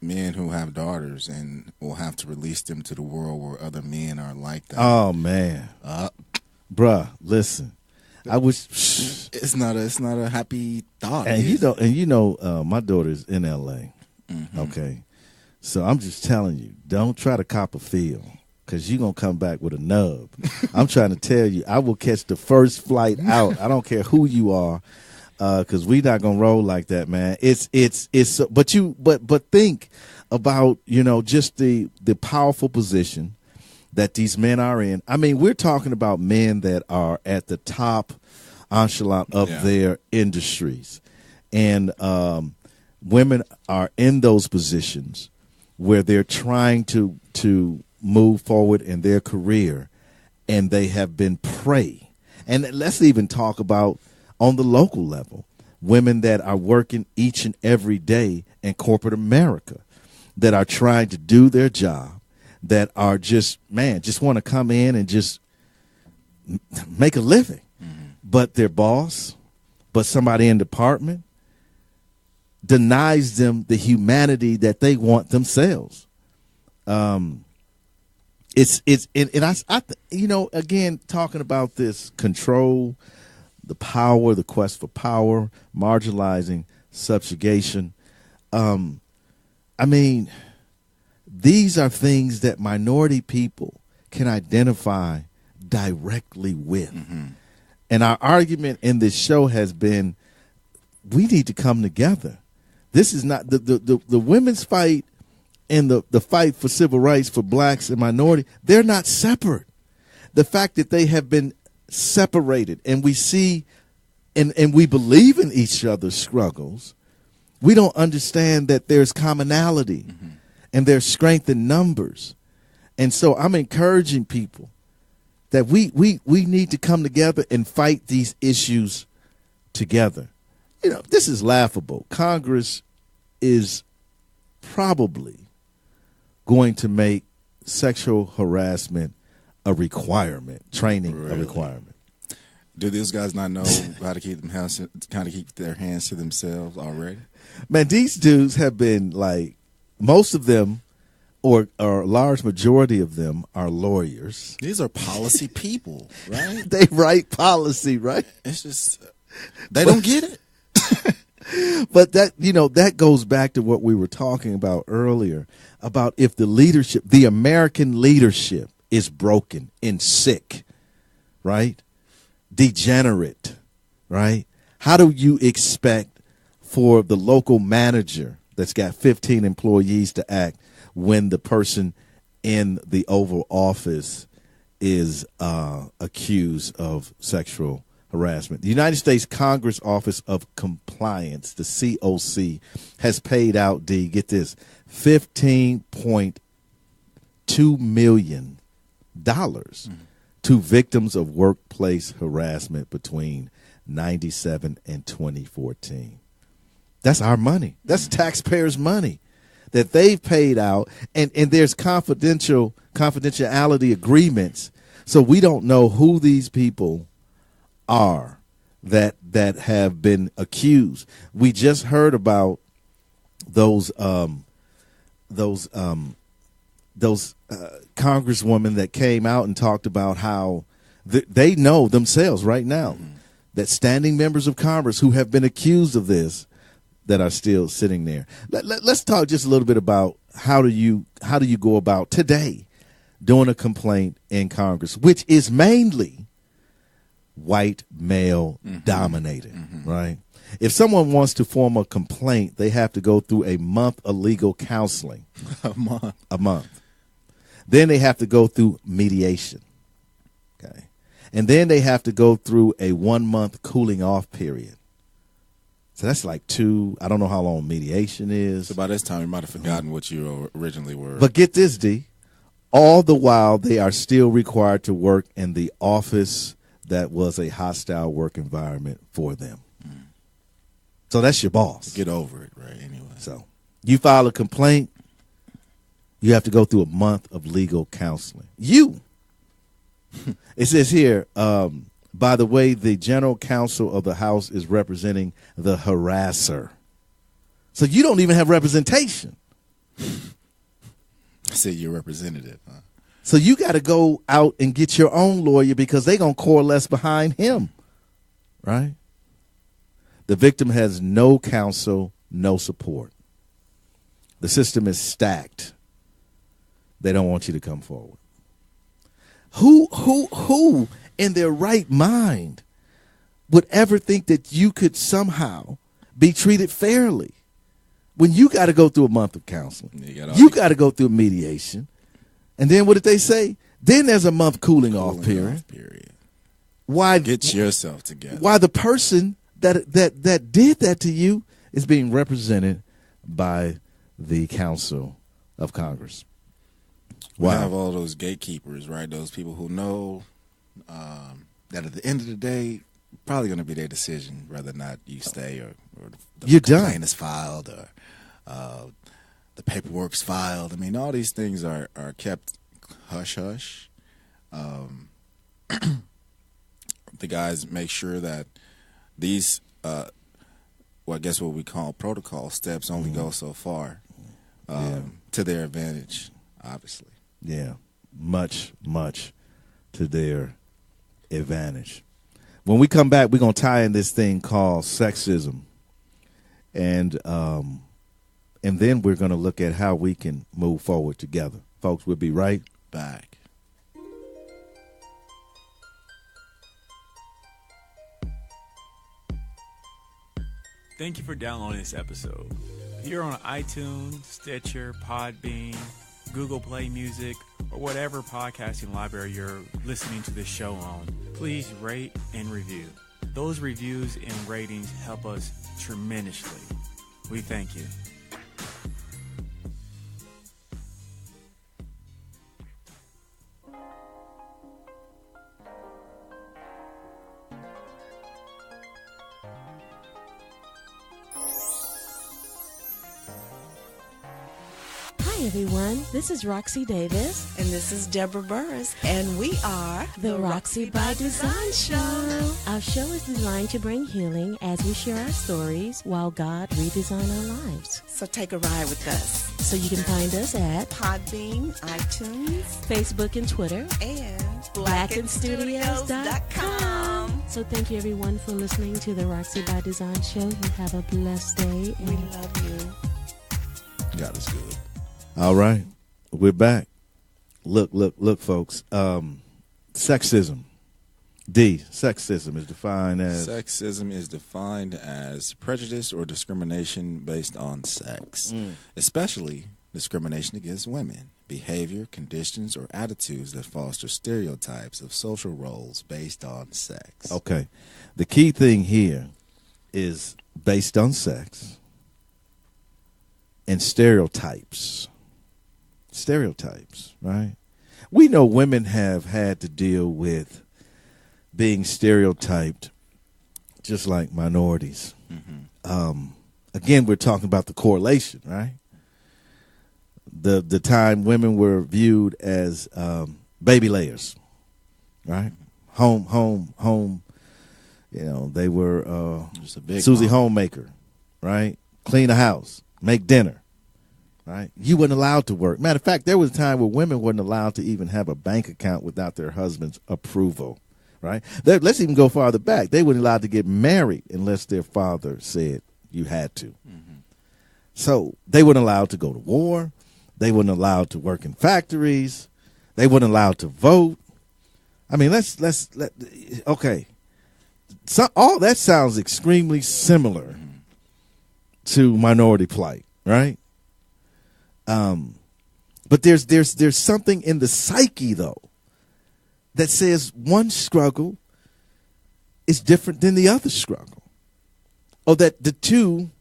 men who have daughters and will have to release them to the world where other men are like that. Oh man, bruh, listen. I wish it's not a happy thought. And my daughter's in LA. Mm-hmm. Okay. So I'm just telling you, don't try to Copperfield because you're going to come back with a nub. I'm trying to tell you, I will catch the first flight out. I don't care who you are because we're not going to roll like that, man. But think about, just the powerful position that these men are in. I mean, we're talking about men that are at the top echelon of their industries. And women are in those positions where they're trying to move forward in their career, and they have been prey. And let's even talk about on the local level, women that are working each and every day in corporate America that are trying to do their job, that are just want to come in and just make a living. Mm-hmm. But their boss, but somebody in the department, denies them the humanity that they want themselves. Again, talking about this control, the power, the quest for power, marginalizing, subjugation. I mean, these are things that minority people can identify directly with. And our argument in this show has been, we need to come together. This is not the women's fight and the fight for civil rights for blacks and minority. They're not separate. The fact that they have been separated, and we see and we believe in each other's struggles, we don't understand that there's commonality and there's strength in numbers. And so I'm encouraging people that we need to come together and fight these issues together. You know, this is laughable. Congress is probably going to make sexual harassment a requirement, training a requirement. Do these guys not know how to keep their hands to themselves already? Man, these dudes have been like, most of them, or a large majority of them, are lawyers. These are policy people, right? They write policy, right? It's just they don't get it. But that goes back to what we were talking about earlier, about if the leadership, the American leadership, is broken and sick, right? Degenerate, right? How do you expect for the local manager that's got 15 employees to act when the person in the Oval Office is accused of sexual harassment? The United States Congress Office of Compliance, the COC, has paid out, get this, $15.2 million to victims of workplace harassment between 1997 and 2014. That's our money. That's taxpayers' money that they've paid out, and there's confidentiality agreements, so we don't know who these people are that have been accused. We just heard about those congresswomen that came out and talked about how they know themselves right now that standing members of Congress who have been accused of this that are still sitting there. Let's talk just a little bit about how do you go about today doing a complaint in Congress, which is mainly white male dominated, right? If someone wants to form a complaint, they have to go through a month of legal counseling. A month. Then they have to go through mediation. Okay. And then they have to go through a 1 month cooling off period. So that's like I don't know how long mediation is. So by this time, you might have forgotten what you originally were. But get this, D. All the while, they are still required to work in the office that was a hostile work environment for them. So that's your boss. Get over it, right? Anyway. So you file a complaint, you have to go through a month of legal counseling. It says here, by the way, the general counsel of the House is representing the harasser. So you don't even have representation. I said your representative, huh? So you got to go out and get your own lawyer because they're going to coalesce behind him, right? The victim has no counsel, no support. The system is stacked. They don't want you to come forward. Who in their right mind would ever think that you could somehow be treated fairly when you got to go through a month of counseling? You got to go through mediation. And then what did they say? Then there's a month cooling off period. Why? Get yourself together. Why the person that did that to you is being represented by the Council of Congress. We have all those gatekeepers, right? Those people who know that at the end of the day, probably going to be their decision whether or not you stay or the complaint is filed or the paperwork's filed. I mean, all these things are kept hush-hush. The guys make sure that these, I guess what we call protocol steps only go so far to their advantage, obviously. Yeah, much to their advantage. When we come back, we're going to tie in this thing called sexism. And and then we're going to look at how we can move forward together. Folks, we'll be right back. Thank you for downloading this episode. If you're on iTunes, Stitcher, Podbean, Google Play Music, or whatever podcasting library you're listening to this show on, please rate and review. Those reviews and ratings help us tremendously. We thank you. Hi everyone, this is Roxy Davis. And this is Deborah Burris, and we are The Roxy by Design Show. Our show is designed to bring healing as we share our stories while God redesign our lives. So take a ride with us. So you can find us at Podbean, iTunes, Facebook and Twitter, and BlackenStudios.com. So thank you everyone for listening to The Roxy by Design Show. You have a blessed day. We love you. God is good. All right, we're back. Look, folks. Sexism. Sexism is defined as... Sexism is defined as prejudice or discrimination based on sex, especially discrimination against women, behavior, conditions, or attitudes that foster stereotypes of social roles based on sex. Okay. The key thing here is based on sex and stereotypes. Stereotypes, right? We know women have had to deal with being stereotyped just like minorities. Again, we're talking about the correlation, right? The time women were viewed as baby layers, right? Home. You know, they were Susie Homemaker, right? Clean a house, make dinner. Right? You weren't allowed to work. Matter of fact, there was a time where women weren't allowed to even have a bank account without their husband's approval. Right? Let's even go farther back. They weren't allowed to get married unless their father said you had to. So they weren't allowed to go to war. They weren't allowed to work in factories. They weren't allowed to vote. I mean, okay. So all that sounds extremely similar to minority plight, right? But there's something in the psyche though that says one struggle is different than the other struggle, or that the two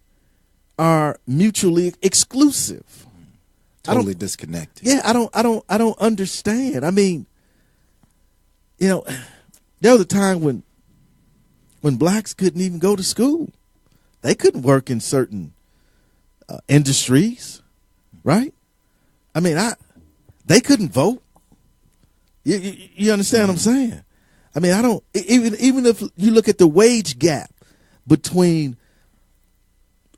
are mutually exclusive. Totally disconnected. Yeah, I don't understand. I mean, you know, there was a time when blacks couldn't even go to school. They couldn't work in certain industries. Right? I mean, they couldn't vote. You understand what I'm saying? I mean, I don't, even if you look at the wage gap between,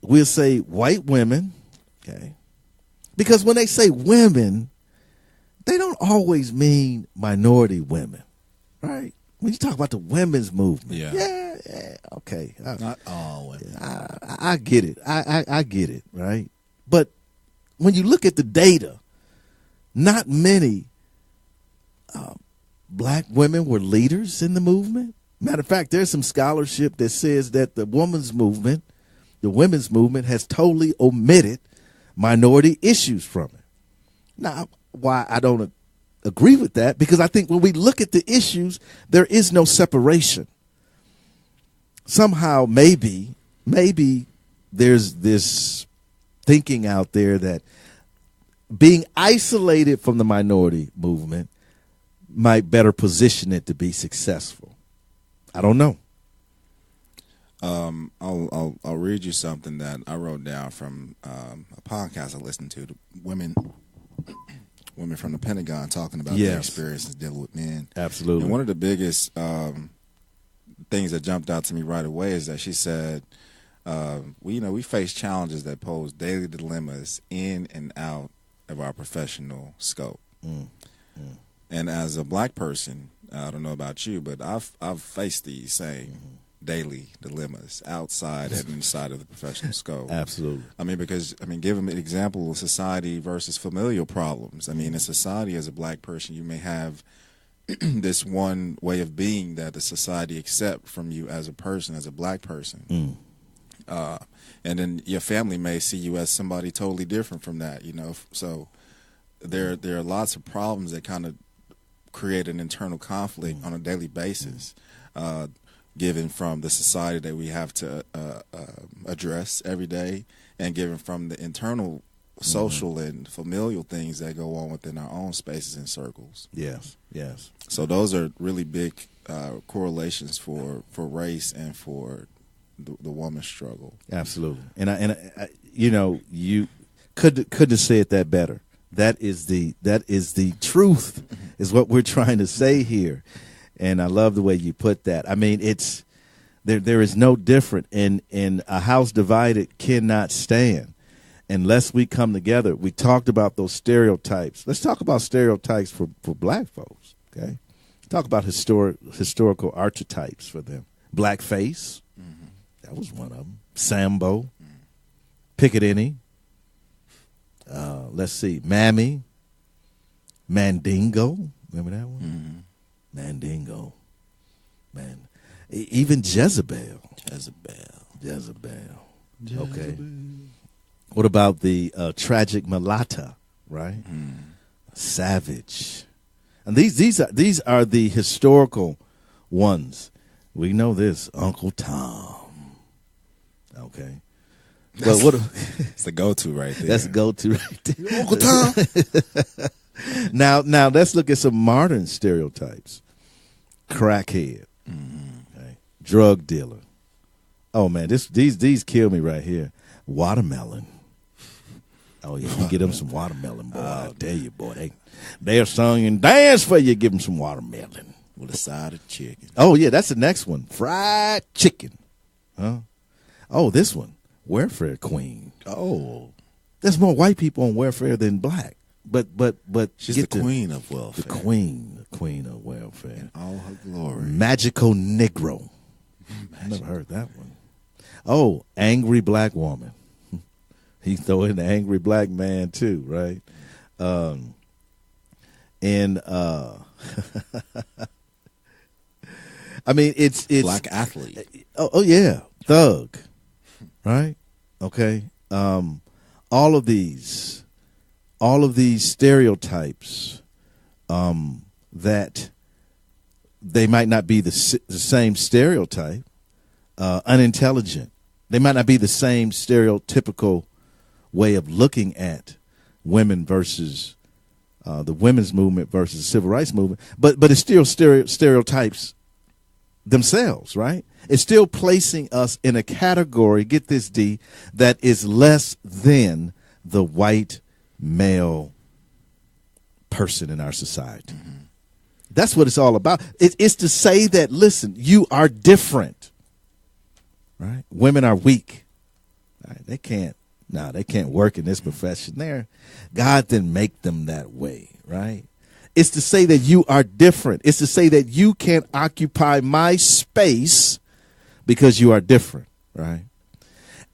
we'll say, white women, okay? Because when they say women, they don't always mean minority women, right? When you talk about the women's movement, yeah, okay. Not all women. I get it. I get it, right? But when you look at the data, not many black women were leaders in the movement. Matter of fact, there's some scholarship that says that the women's movement has totally omitted minority issues from it. Now, why I don't agree with that, because I think when we look at the issues, there is no separation. Somehow, maybe there's this thinking out there that being isolated from the minority movement might better position it to be successful. I don't know. I'll read you something that I wrote down from a podcast I listened to. Women from the Pentagon talking about their experiences dealing with men. Absolutely. And one of the biggest things that jumped out to me right away is that she said, we face challenges that pose daily dilemmas in and out of our professional scope. And as a black person, I don't know about you, but I've faced these same daily dilemmas outside and inside of the professional scope. Absolutely. I mean, because, give them an example of society versus familial problems. I mean, in society, as a black person, you may have this one way of being that the society accept from you as a person, as a black person. And then your family may see you as somebody totally different from that, So there are lots of problems that kind of create an internal conflict on a daily basis, given from the society that we have to address every day, and given from the internal social and familial things that go on within our own spaces and circles. Yes, yes. So those are really big correlations for race and for the woman's struggle. Absolutely. And I you couldn't have said that better. That is the truth, is what we're trying to say here. And I love the way you put that. I mean, it's there is no different in a house divided cannot stand unless we come together. We talked about those stereotypes. Let's talk about stereotypes for black folks, okay? Talk about historical archetypes for them. Blackface, that was one of them. Sambo, Piccadilly. Let's see, Mammy, Mandingo. Remember that one? Mandingo, man. Even Jezebel. Okay. What about the tragic mulatta? Right. Savage. And these are the historical ones. We know this. Uncle Tom. Okay. But what? It's the go-to right there. That's the go-to right there. Uncle Tom. Now let's look at some modern stereotypes. Crackhead, okay. Drug dealer. Oh man, these kill me right here. Watermelon. Oh yeah, you get them some watermelon, boy. I tell you, boy, they'll sing and dance for you. Give them some watermelon with a side of chicken. Oh yeah, that's the next one. Fried chicken. Huh? Oh, this one. Welfare queen. Oh, there's more white people on welfare than black. But she's the queen of welfare. The queen of welfare. In all her glory. Magical Negro. I never heard that one. Oh, angry black woman. He throw in the angry black man too, right? I mean, it's black athlete. Oh yeah, thug. Right? Okay. All of these stereotypes, that they might not be the same stereotype, unintelligent. They might not be the same stereotypical way of looking at women versus the women's movement versus the civil rights movement, but it's still stereotypes themselves, right? It's still placing us in a category, get this, D, that is less than the white male person in our society. That's what it's all about. It's to say that, listen, you are different, right? Women are weak. Right? They can't work in this profession. God didn't make them that way, right? It's to say that you are different. It's to say that you can't occupy my space because you are different, right?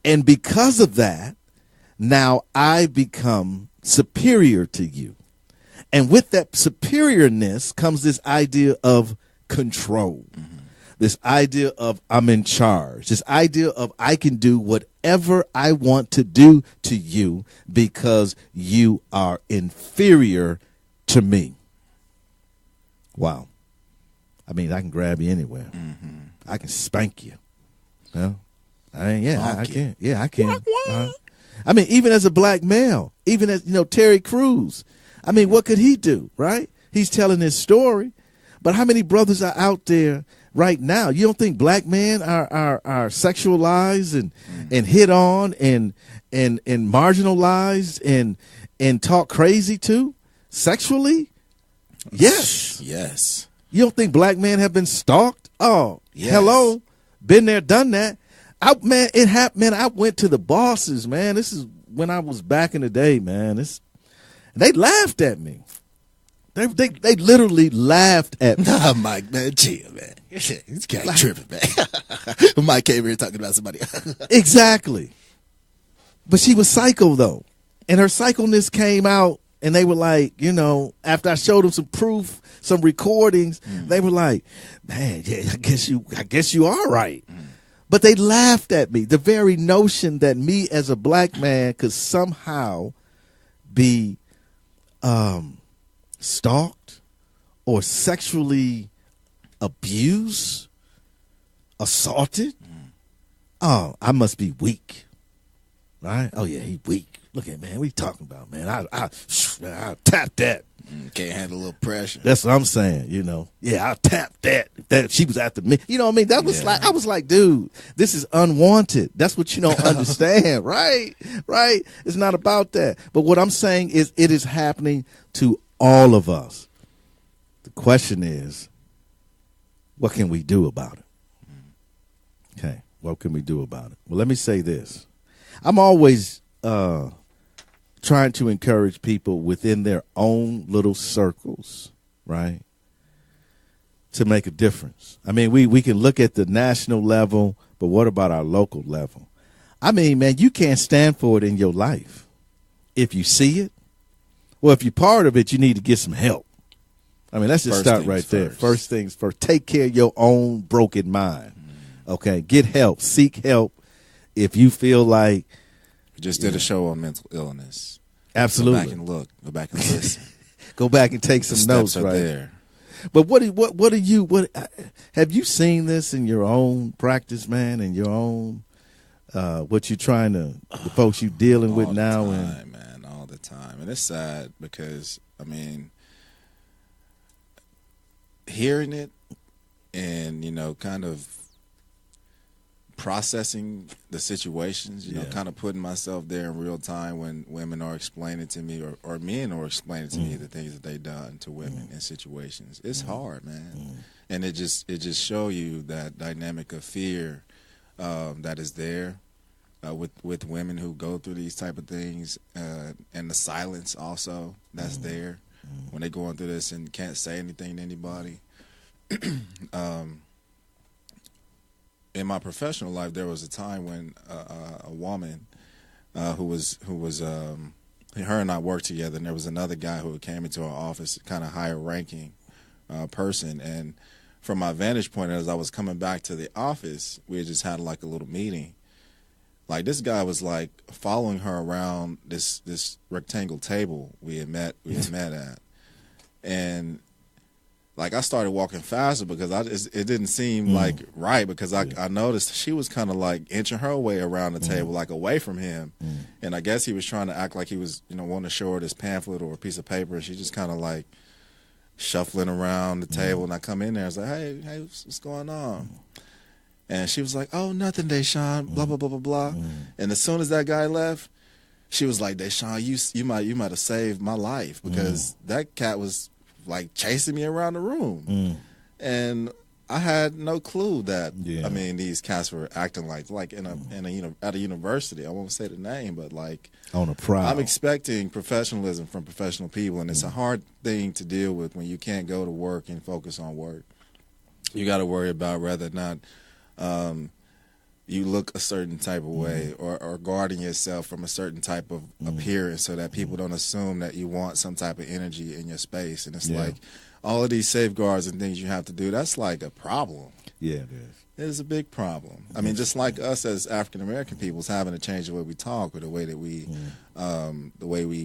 And because of that, now I become superior to you. And with that superiorness comes this idea of control, this idea of I'm in charge, this idea of I can do whatever I want to do to you because you are inferior to me. Wow. I mean, I can grab you anywhere. I can spank you. I can. Yeah, I can. I mean, even as a black male, even as, Terry Crews, I mean, what could he do, right? He's telling his story. But how many brothers are out there right now? You don't think black men are sexualized and hit on and marginalized and talk crazy to sessually? Yes. Yes. You don't think black men have been stalked? Oh, yes. Hello. Been there, done that. It happened, man. I went to the bosses, man. This is when I was back in the day, man. They laughed at me. They literally laughed at me. Nah, Mike, man, chill, man. This guy tripping, man. Mike came here talking about somebody. Exactly. But she was psycho, though. And her psychoness came out, and they were like, you know, after I showed them some proof, some recordings, they were like, man, yeah, I guess you are right. But they laughed at me. The very notion that me as a black man could somehow be stalked or sexually abused, assaulted. Oh, I must be weak. Right? Oh yeah, he weak. Look at, man, what you talking about, man? I tap that. Can't handle a little pressure. That's what I'm saying, you know. Yeah, I'll tap that. That she was after me. You know what I mean? That was like, I was like, dude, this is unwanted. That's what you don't understand, right? Right? It's not about that. But what I'm saying is it is happening to all of us. The question is, what can we do about it? Okay, what can we do about it? Well, let me say this. I'm always trying to encourage people within their own little circles, right, to make a difference. I mean, we can look at the national level, but what about our local level? I mean, man, you can't stand for it in your life. If you see it, well, if you're part of it, you need to get some help. I mean, let's just start right there. First things first. Take care of your own broken mind. Okay, get help. Seek help if you feel like. We just did a show on mental illness. Absolutely. Go back and look. Go back and listen. Go back and take some notes. Right there. But what have you seen this in your own practice, man? In your own what you're trying to the folks you dealing with now, all the time, and it's sad because I mean, hearing it and kind of processing the situations, kind of putting myself there in real time when women are explaining to me or men are explaining to me the things that they've done to women in situations. It's hard, man. And it just show you that dynamic of fear that is there with women who go through these type of things, and the silence also that's there when they're going through this and can't say anything to anybody. In my professional life, there was a time when a woman who was her and I worked together, and there was another guy who came into our office, kind of higher ranking person, and from my vantage point, as I was coming back to the office, we had just had like a little meeting. Like this guy was like following her around this rectangle table we had met at, and like I started walking faster because it didn't seem like right, because I noticed she was kind of like inching her way around the table, like away from him, and I guess he was trying to act like he was wanting to show her this pamphlet or a piece of paper, and she just kind of like shuffling around the table, and I come in there and I was like, hey, what's going on? And she was like, oh, nothing, Deshaun, blah, blah, blah, blah, blah. And as soon as that guy left, she was like, Deshaun, you might have saved my life, because that cat was like chasing me around the room. And I had no clue that, I mean, these cats were acting like at a university. I won't say the name, but like on a prowl. I'm expecting professionalism from professional people, and it's a hard thing to deal with when you can't go to work and focus on work. You got to worry about whether or not you look a certain type of way, or guarding yourself from a certain type of appearance, so that people don't assume that you want some type of energy in your space. And it's like all of these safeguards and things you have to do, that's like a problem. Yeah, it is. It is a big problem. I mean, just like us as African American people having to change the way we talk, or the way that we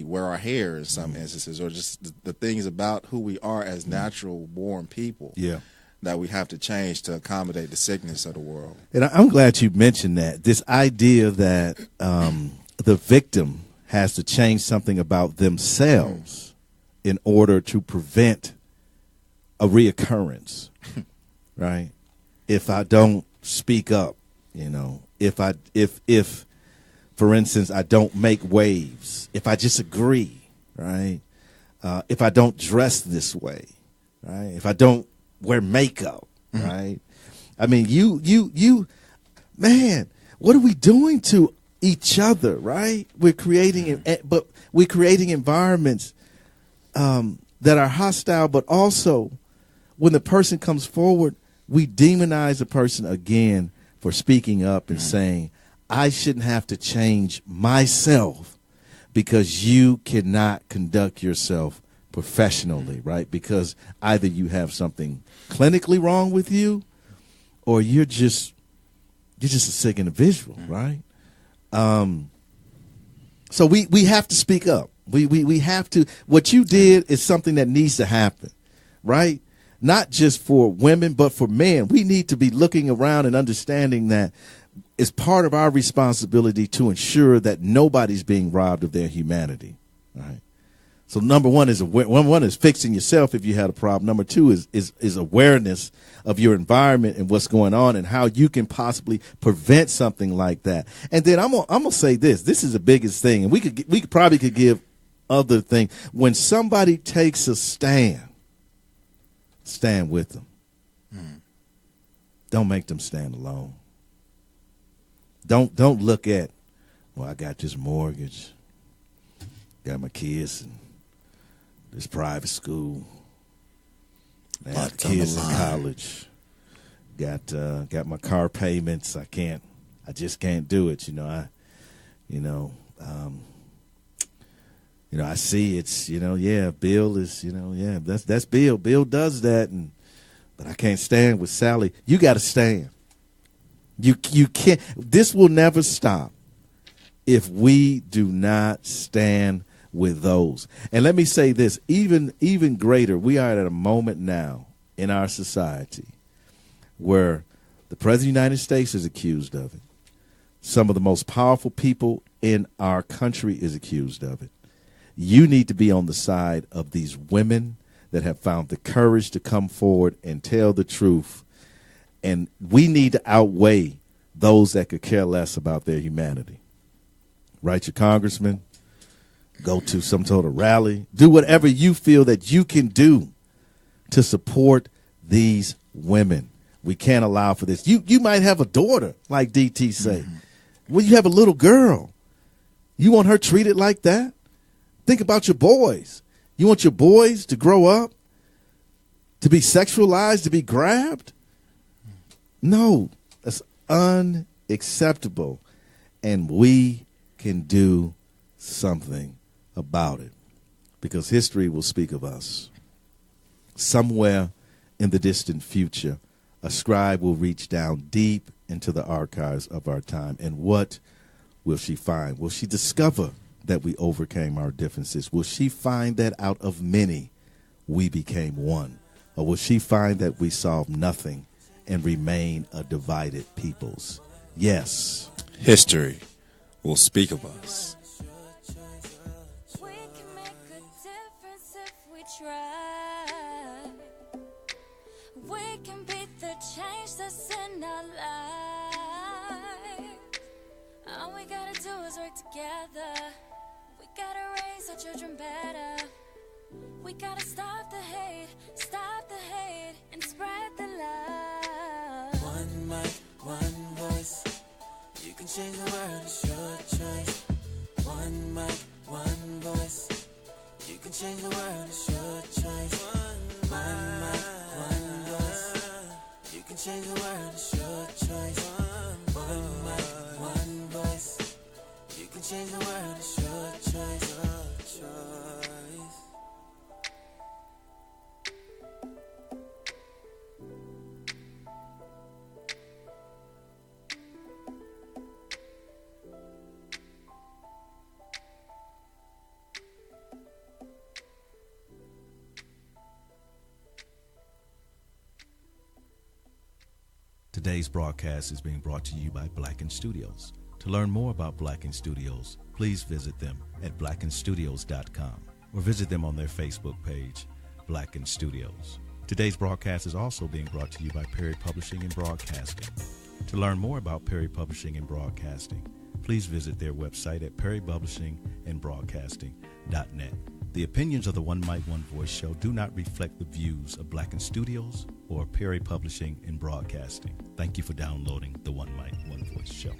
wear our hair in some instances, or just the things about who we are as natural born people. Yeah. That we have to change to accommodate the sickness of the world. And I'm glad you mentioned that. This idea that the victim has to change something about themselves in order to prevent a reoccurrence, right? If I don't speak up, if for instance, I don't make waves, if I disagree, right? If I don't dress this way, right? If I don't wear makeup, right? I mean, you, man, what are we doing to each other, right? We're creating environments that that are hostile, but also when the person comes forward, we demonize the person again for speaking up and saying, I shouldn't have to change myself because you cannot conduct yourself professionally, right? Because either you have something clinically wrong with you or you're just a sick individual, right? So we have to speak up. We have to. What you did is something that needs to happen, right? Not just for women, but for men. We need to be looking around and understanding that it's part of our responsibility to ensure that nobody's being robbed of their humanity, right? So number one is fixing yourself if you had a problem. Number two is awareness of your environment and what's going on and how you can possibly prevent something like that. And then I'm gonna say this. This is the biggest thing, and we could probably give other things. When somebody takes a stand with them. Don't make them stand alone. Don't look at, well, I got this mortgage, got my kids in this private school, I have kids in college, got my car payments. I just can't do it. I see it's, Bill is, that's Bill. Bill does that, but I can't stand with Sally. You got to stand. You can't. This will never stop if we do not stand with those. And let me say this, even greater, we are at a moment now in our society where the President of the United States is accused of it. Some of the most powerful people in our country is accused of it. You need to be on the side of these women that have found the courage to come forward and tell the truth. And we need to outweigh those that could care less about their humanity. Write your congressman, go to some sort of rally, do whatever you feel that you can do to support these women. We can't allow for this. You might have a daughter, like DT say. Well, you have a little girl. You want her treated like that? Think about your boys. You want your boys to grow up, to be sexualized, to be grabbed? No, that's unacceptable. And we can do something about it because history will speak of us. Somewhere in the distant future, a scribe will reach down deep into the archives of our time. And what will she find? Will she discover that we overcame our differences? Will she find that out of many we became one? Or will she find that we solved nothing and remain a divided peoples? Yes. History will speak of us. We can make a difference if we try. We can be the change that's in our lives. All we gotta do is work together. We gotta raise our children better. We gotta stop the hate, and spread the love. One mic, one voice. You can change the world, it's your choice. One mic, one voice. You can change the world, it's your choice. One mic, one voice. You can change the world, it's your choice. One mic, one voice. You can change the world, it's your choice. Today's broadcast is being brought to you by Blacken Studios. To learn more about Blacken Studios, please visit them at blackenstudios.com or visit them on their Facebook page, Blacken Studios. Today's broadcast is also being brought to you by Perry Publishing and Broadcasting. To learn more about Perry Publishing and Broadcasting, please visit their website at perrypublishingandbroadcasting.net. The opinions of the One Mic, One Voice show do not reflect the views of Blacken Studios or Perry Publishing and Broadcasting. Thank you for downloading the One Mic, One Voice show.